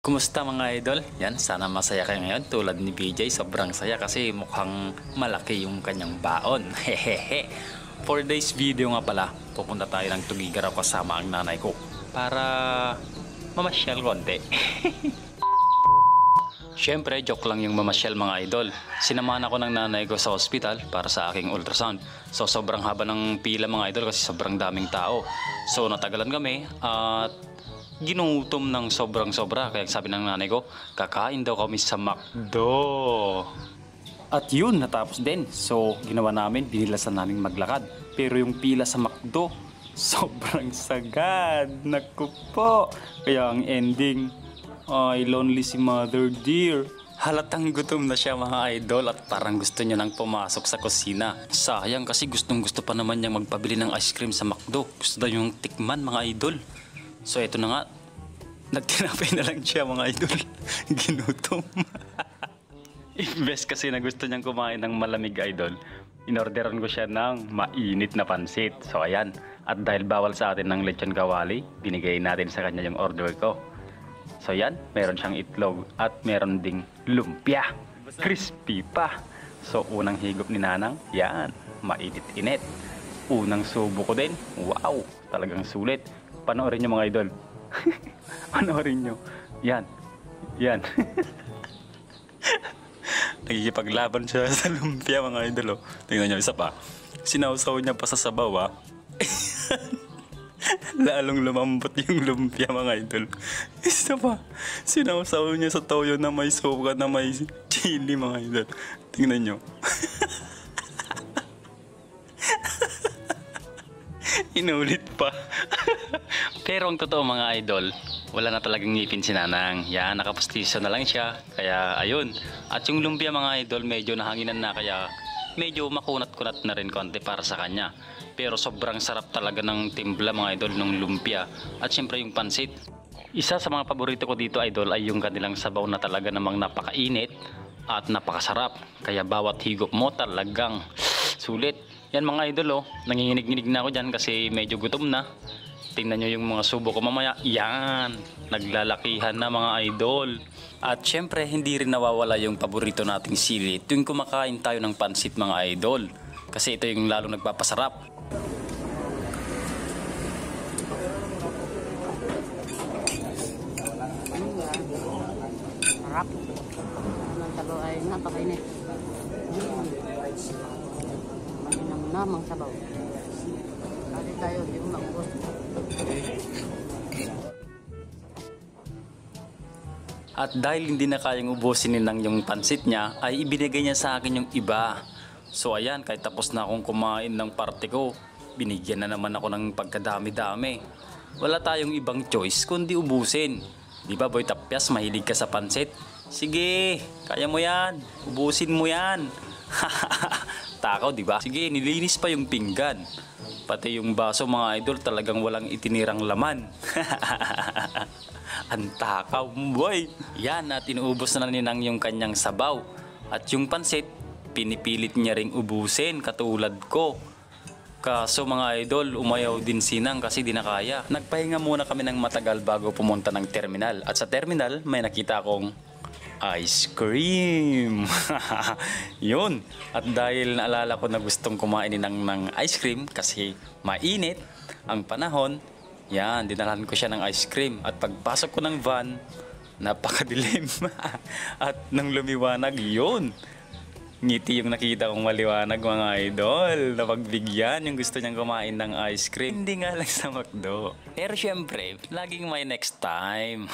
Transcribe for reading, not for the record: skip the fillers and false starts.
Kumusta mga idol? Yan, sana masaya kayo ngayon tulad ni BJ. Sobrang saya kasi mukhang malaki yung kanyang baon. Hehehe. For today's video nga pala, pupunta tayo ng Tugigaraw kasama ang nanay ko para mamasyal konti. Siyempre, joke lang yung mamasyal mga idol. Sinamahan ako ng nanay ko sa hospital para sa aking ultrasound. So sobrang haba ng pila mga idol kasi sobrang daming tao. So natagalan kami at ginutom ng sobrang sobra. Kaya sabi ng nanay ko, kakain daw kami sa McDo. At yun, natapos din. So ginawa namin, binilasan namin maglakad. Pero yung pila sa McDo, sobrang sagad. Naku po. Kaya ang ending, ay lonely si mother dear. Halatang gutom na siya mga idol at parang gusto niya nang pumasok sa kusina. Sayang kasi gustong gusto pa naman niyang magpabili ng ice cream sa McDo. Gusto daw yung tikman mga idol. So ito na nga, nagtinapay na lang siya mga idol. Ginutom. Imbes kasi na gusto niyang kumain ng malamig idol, inorderan ko siya ng mainit na pansit. So ayan, at dahil bawal sa atin ng lechon kawali, binigay natin sa kanya yung order ko. So yan, meron siyang itlog at meron ding lumpia. Crispy pa. So unang higop ni Nanang, yan, mainit-init. Unang subo ko din, wow, talagang sulit. Panoorin nyo mga idol. Panoorin nyo. Yan. Yan. Nagkikipaglaban siya sa lumpia mga idol. Oh. Tingnan nyo, isa pa. Sinawsaw niya pa sa sabaw ah. Lalong lumambot yung lumpia mga idol. Isa pa. Sinawsaw niya sa toyo na may soka na may chili mga idol. Tingnan nyo. Inulit pa. Pero ang totoo mga idol, wala na talagang ngipin si Nanang. Yan, nakapustiso na lang siya. Kaya ayun. At yung lumpia mga idol, medyo nahanginan na kaya medyo makunat-kunat na rin konti para sa kanya. Pero sobrang sarap talaga ng timpla mga idol ng lumpia. At syempre yung pansit. Isa sa mga paborito ko dito idol ay yung kanilang sabaw na talaga namang napakainit at napakasarap. Kaya bawat higop mo talagang sulit. Yan mga idol oh, nanginginig-nginig na ako dyan kasi medyo gutom na. Tingnan nyo yung mga subo ko mamaya. Yan, naglalakihan na mga idol. At syempre hindi rin nawawala yung paborito nating sili tuwing kumakain tayo ng pansit mga idol. Kasi ito yung lalong nagpapasarap. Sarap. Ang sabaw ay napakainit. Namang sabaw. Kasi tayo, di mo maubos. At dahil hindi na kayang ubusin ni Nang yung pansit niya, ay ibinigay niya sa akin yung iba. So ayan, kahit tapos na akong kumain ng parte ko, binigyan na naman ako ng pagkadami-dami. Wala tayong ibang choice kundi ubusin. Di ba Boy Tapyas, mahilig ka sa pansit? Sige, kaya mo yan. Ubusin mo yan. Takaw, di ba? Sige, nilinis pa yung pinggan. Pati yung baso mga idol talagang walang itinirang laman. Ang takaw, boy. Yan, at inuubos na ni Nang yung kanyang sabaw. At yung pansit, pinipilit niya ring ubusin katulad ko. Kaso mga idol, umayaw din si Nang kasi di na kaya. Nagpahinga muna kami ng matagal bago pumunta ng terminal. At sa terminal, may nakita akong ice cream. Yun. At dahil naalala ko na gustong kumain ng ice cream kasi mainit ang panahon, yan, dinalhan ko siya ng ice cream. At pagpasok ko ng van, napakadilim. At nang lumiwanag, yun, ngiti yung nakita kong maliwanag mga idol. Napagbigyan yung gusto niyang kumain ng ice cream. Hindi nga lang sa McDo. Pero syempre, laging may next time.